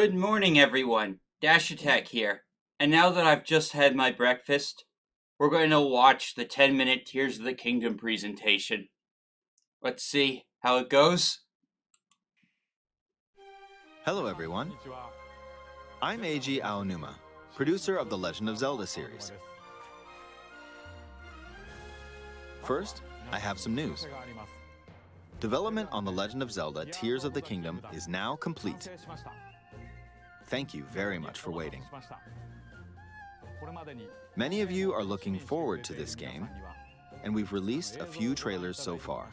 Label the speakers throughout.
Speaker 1: Good morning, everyone. Dash Attack here. And now that I've just had my breakfast, we're going to watch the 10-minute Tears of the Kingdom presentation. Let's see how it goes.
Speaker 2: Hello, everyone. I'm Eiji Aonuma, producer of the Legend of Zelda series. First, I have some news. Development on The Legend of Zelda Tears of the Kingdom is now complete. Thank you very much for waiting. Many of you are looking forward to this game, and we've released a few trailers so far.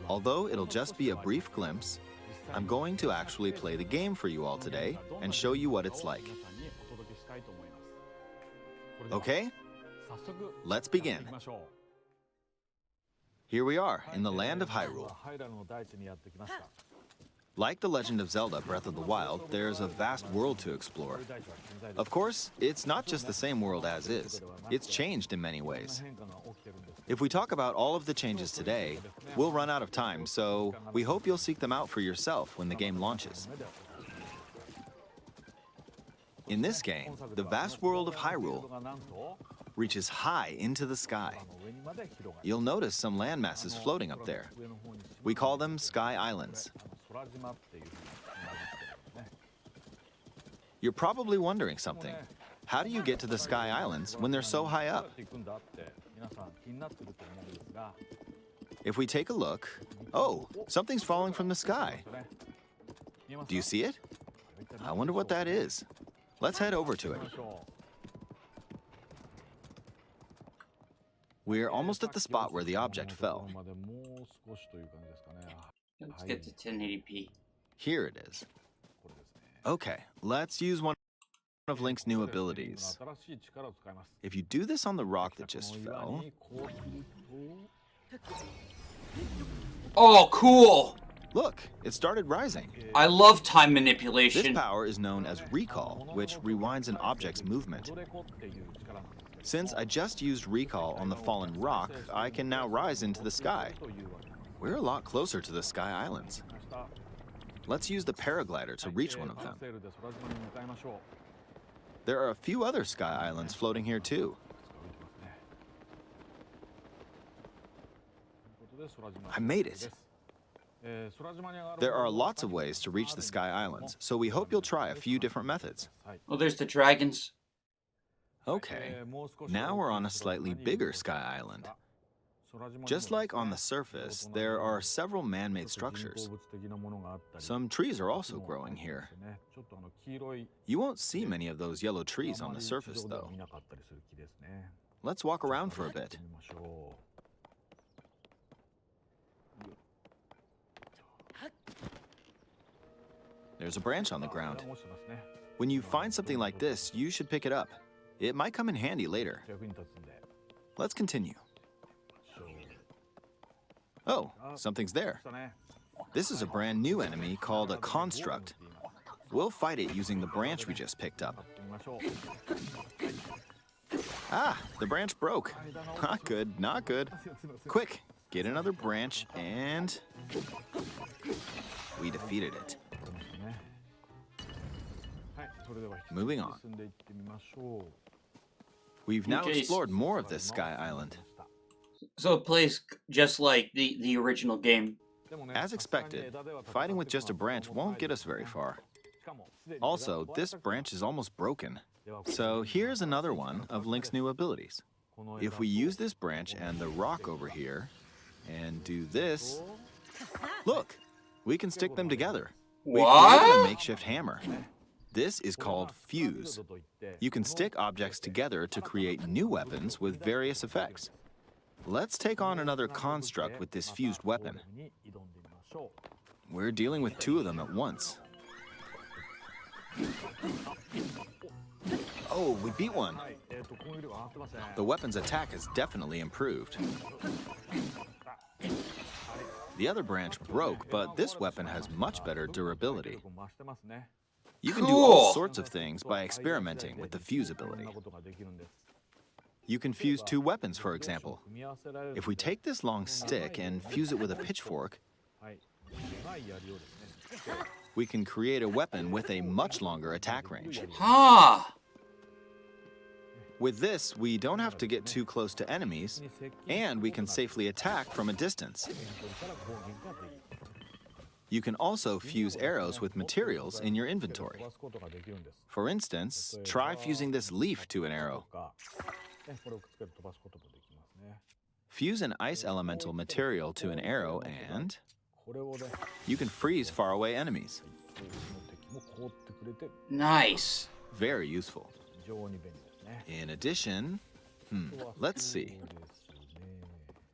Speaker 2: Although it'll just be a brief glimpse, I'm going to actually play the game for you all today and show you what it's like. Okay? Let's begin. Here we are in the land of Hyrule. Like The Legend of Zelda Breath of the Wild, there's a vast world to explore. Of course, it's not just the same world as is. It's changed in many ways. If we talk about all of the changes today, we'll run out of time, so we hope you'll seek them out for yourself when the game launches. In this game, the vast world of Hyrule reaches high into the sky. You'll notice some landmasses floating up there. We call them Sky Islands. You're probably wondering something. How do you get to the Sky Islands when they're so high up? If we take a look, oh, something's falling from the sky. Do you see it? I wonder what that is. Let's head over to it. We're almost at the spot where the object fell.
Speaker 1: Let's get to 1080p.
Speaker 2: Here it is. Okay, let's use one of Link's new abilities. If you do this on the rock that just fell...
Speaker 1: Oh, cool!
Speaker 2: Look, it started rising.
Speaker 1: I love time manipulation.
Speaker 2: This power is known as recall, which rewinds an object's movement. Since I just used recall on the fallen rock, I can now rise into the sky. We're a lot closer to the Sky Islands. Let's use the paraglider to reach one of them. There are a few other Sky Islands floating here too. I made it. There are lots of ways to reach the Sky Islands, so we hope you'll try a few different methods.
Speaker 1: Oh, there's the dragons.
Speaker 2: Okay, now we're on a slightly bigger Sky Island. Just like on the surface, there are several man-made structures. Some trees are also growing here. You won't see many of those yellow trees on the surface, though. Let's walk around for a bit. There's a branch on the ground. When you find something like this, you should pick it up. It might come in handy later. Let's continue. Oh, something's there. This is a brand new enemy called a construct. We'll fight it using the branch we just picked up. Ah, the branch broke. Not good, not good. Quick, get another branch and... we defeated it. Moving on. We've now explored more of this Sky Island.
Speaker 1: So it plays just like the original game.
Speaker 2: As expected, fighting with just a branch won't get us very far. Also, this branch is almost broken. So here's another one of Link's new abilities. If we use this branch and the rock over here, and do this, look, we can stick them together. We created a makeshift hammer. This is called fuse. You can stick objects together to create new weapons with various effects. Let's take on another construct with this fused weapon. We're dealing with two of them at once. Oh, we beat one. The weapon's attack has definitely improved. The other branch broke, but this weapon has much better durability. You can do all sorts of things by experimenting with the fuse ability. You can fuse two weapons, for example. If we take this long stick and fuse it with a pitchfork, we can create a weapon with a much longer attack range.
Speaker 1: Huh.
Speaker 2: With this, we don't have to get too close to enemies, and we can safely attack from a distance. You can also fuse arrows with materials in your inventory. For instance, try fusing this leaf to an arrow. Fuse an ice elemental material to an arrow and you can freeze faraway enemies.
Speaker 1: Nice.
Speaker 2: Very useful. In addition, let's see.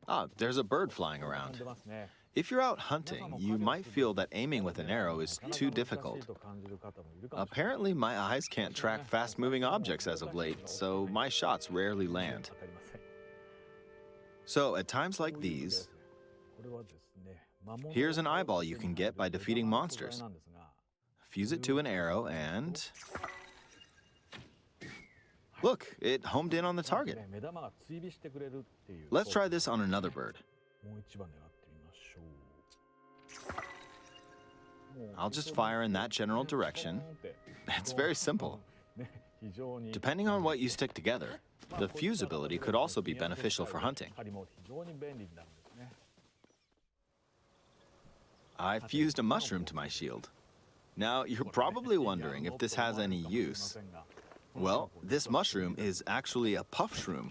Speaker 2: Ah, there's a bird flying around. If you're out hunting, you might feel that aiming with an arrow is too difficult. Apparently, my eyes can't track fast-moving objects as of late, so my shots rarely land. So, at times like these, here's an eyeball you can get by defeating monsters. Fuse it to an arrow and... look, it homed in on the target. Let's try this on another bird. I'll just fire in that general direction. It's very simple. Depending on what you stick together, the fuse ability could also be beneficial for hunting. I fused a mushroom to my shield. Now, you're probably wondering if this has any use. Well, this mushroom is actually a puff shroom.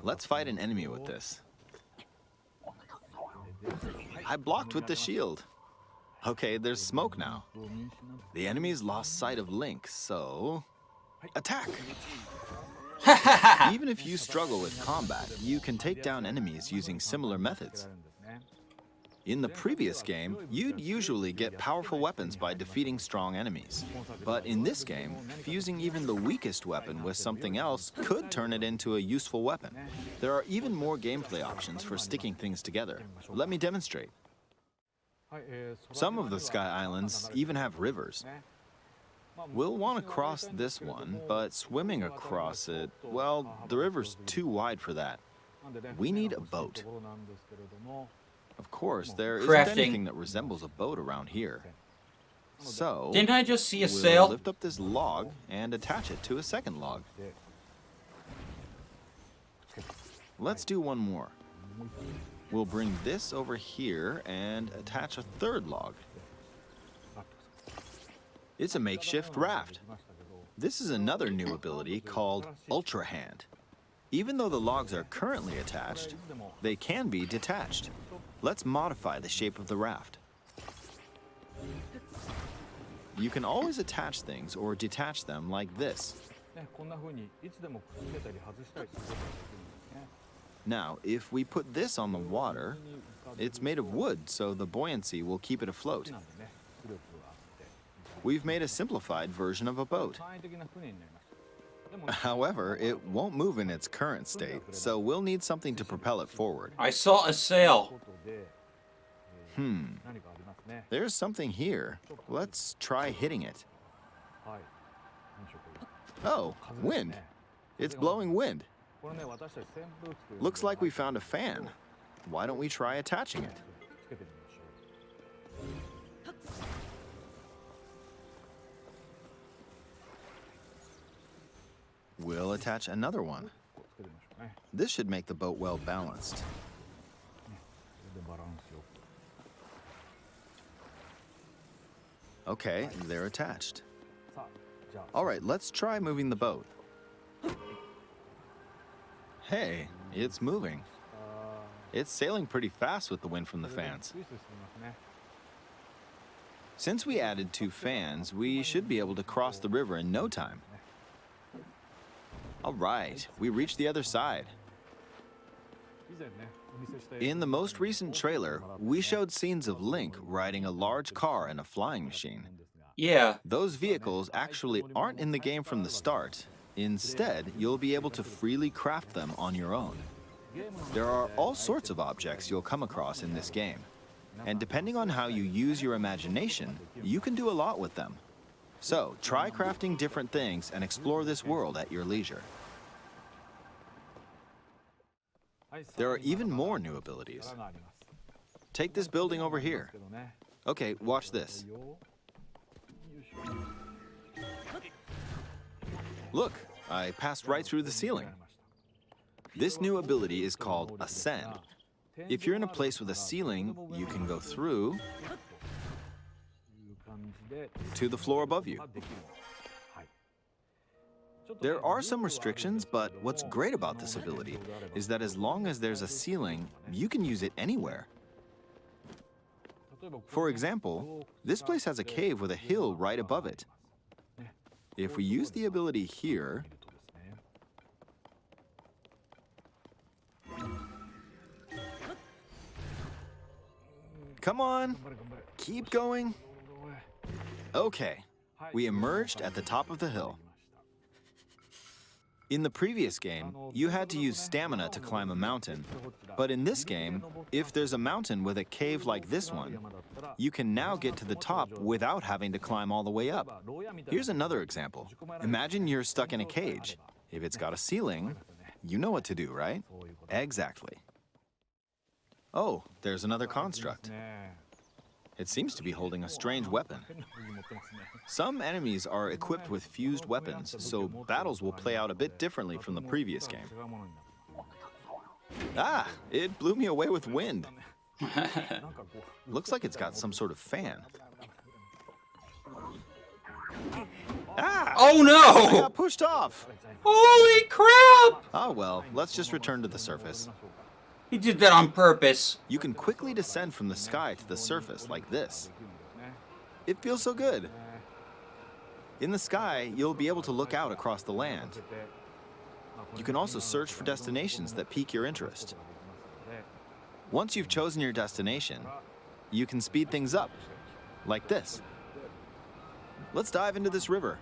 Speaker 2: Let's fight an enemy with this. I blocked with the shield. Okay, there's smoke now. The enemy's lost sight of Link, so... attack! Even if you struggle with combat, you can take down enemies using similar methods. In the previous game, you'd usually get powerful weapons by defeating strong enemies. But in this game, fusing even the weakest weapon with something else could turn it into a useful weapon. There are even more gameplay options for sticking things together. Let me demonstrate. Some of the Sky Islands even have rivers. We'll want to cross this one, but swimming across it, well, the river's too wide for that. We need a boat. Of course, there isn't anything that resembles a boat around here. So,
Speaker 1: didn't I just see a
Speaker 2: we'll
Speaker 1: sail?
Speaker 2: lift up this log and attach it to a second log. Let's do one more. We'll bring this over here and attach a third log. It's a makeshift raft. This is another new ability called Ultra Hand. Even though the logs are currently attached, they can be detached. Let's modify the shape of the raft. You can always attach things or detach them like this. Now, if we put this on the water, it's made of wood, so the buoyancy will keep it afloat. We've made a simplified version of a boat. However, it won't move in its current state, so we'll need something to propel it forward.
Speaker 1: I saw a sail.
Speaker 2: There's something here. Let's try hitting it. Oh, wind. It's blowing wind. Looks like we found a fan. Why don't we try attaching it? We'll attach another one. This should make the boat well balanced. Okay, they're attached. All right, let's try moving the boat. Hey, it's moving. It's sailing pretty fast with the wind from the fans. Since we added 2 fans, we should be able to cross the river in no time. All right, we reached the other side. In the most recent trailer, we showed scenes of Link riding a large car and a flying machine.
Speaker 1: Yeah.
Speaker 2: Those vehicles actually aren't in the game from the start. Instead, you'll be able to freely craft them on your own. There are all sorts of objects you'll come across in this game. And depending on how you use your imagination, you can do a lot with them. So, try crafting different things and explore this world at your leisure. There are even more new abilities. Take this building over here. Okay, watch this. Look, I passed right through the ceiling. This new ability is called Ascend. If you're in a place with a ceiling, you can go through to the floor above you. There are some restrictions, but what's great about this ability is that as long as there's a ceiling, you can use it anywhere. For example, this place has a cave with a hill right above it. If we use the ability here, come on, keep going. Okay, we emerged at the top of the hill. In the previous game, you had to use stamina to climb a mountain. But in this game, if there's a mountain with a cave like this one, you can now get to the top without having to climb all the way up. Here's another example. Imagine you're stuck in a cage. If it's got a ceiling, you know what to do, right? Exactly. Oh, there's another construct. It seems to be holding a strange weapon. Some enemies are equipped with fused weapons, so battles will play out a bit differently from the previous game. Ah, it blew me away with wind. Looks like it's got some sort of fan. Ah!
Speaker 1: Oh no!
Speaker 2: I got pushed off.
Speaker 1: Holy crap!
Speaker 2: Ah well, let's just return to the surface.
Speaker 1: He did that on purpose.
Speaker 2: You can quickly descend from the sky to the surface like this. It feels so good. In the sky, you'll be able to look out across the land. You can also search for destinations that pique your interest. Once you've chosen your destination, you can speed things up, like this. Let's dive into this river.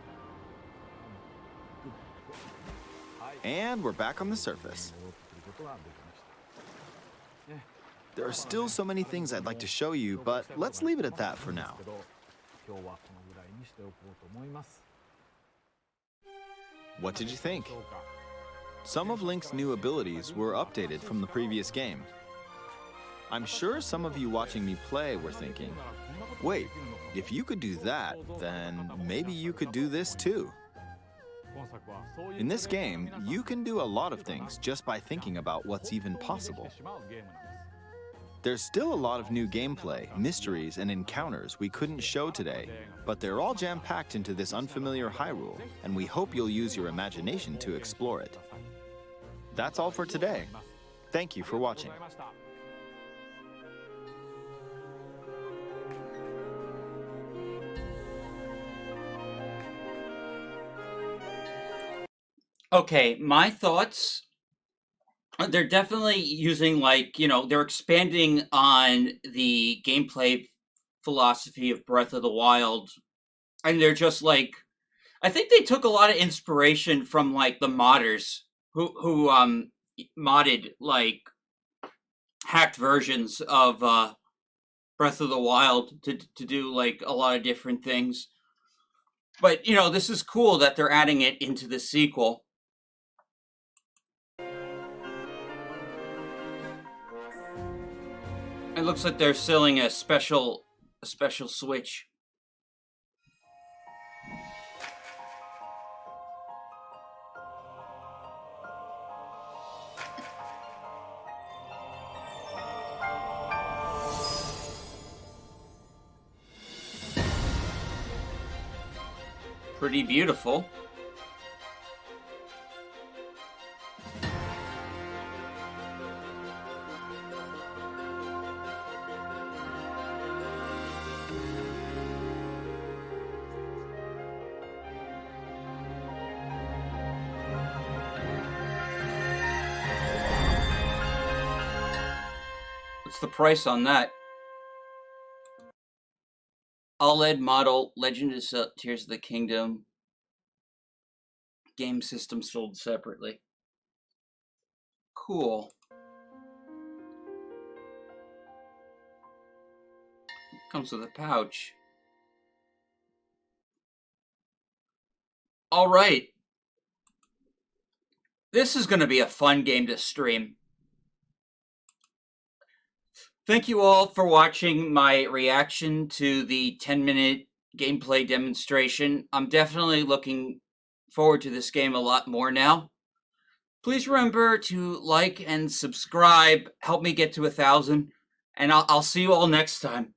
Speaker 2: And we're back on the surface. There are still so many things I'd like to show you, but let's leave it at that for now. What did you think? Some of Link's new abilities were updated from the previous game. I'm sure some of you watching me play were thinking, wait, if you could do that, then maybe you could do this too. In this game, you can do a lot of things just by thinking about what's even possible. There's still a lot of new gameplay, mysteries, and encounters we couldn't show today, but they're all jam-packed into this unfamiliar Hyrule, and we hope you'll use your imagination to explore it. That's all for today. Thank you for watching.
Speaker 1: Okay, my thoughts. They're definitely using, like, they're expanding on the gameplay philosophy of Breath of the Wild. And they're just like, I think they took a lot of inspiration from, like, the modders who modded, like, hacked versions of Breath of the Wild to do, like, a lot of different things. But, this is cool that they're adding it into the sequel. It looks like they're selling a special Switch. Pretty beautiful. What's the price on that? OLED model, Legend of Zelda, Tears of the Kingdom. Game system sold separately. Cool. Comes with a pouch. All right. This is going to be a fun game to stream. Thank you all for watching my reaction to the 10-minute gameplay demonstration. I'm definitely looking forward to this game a lot more now. Please remember to like and subscribe, help me get to 1,000, and I'll see you all next time.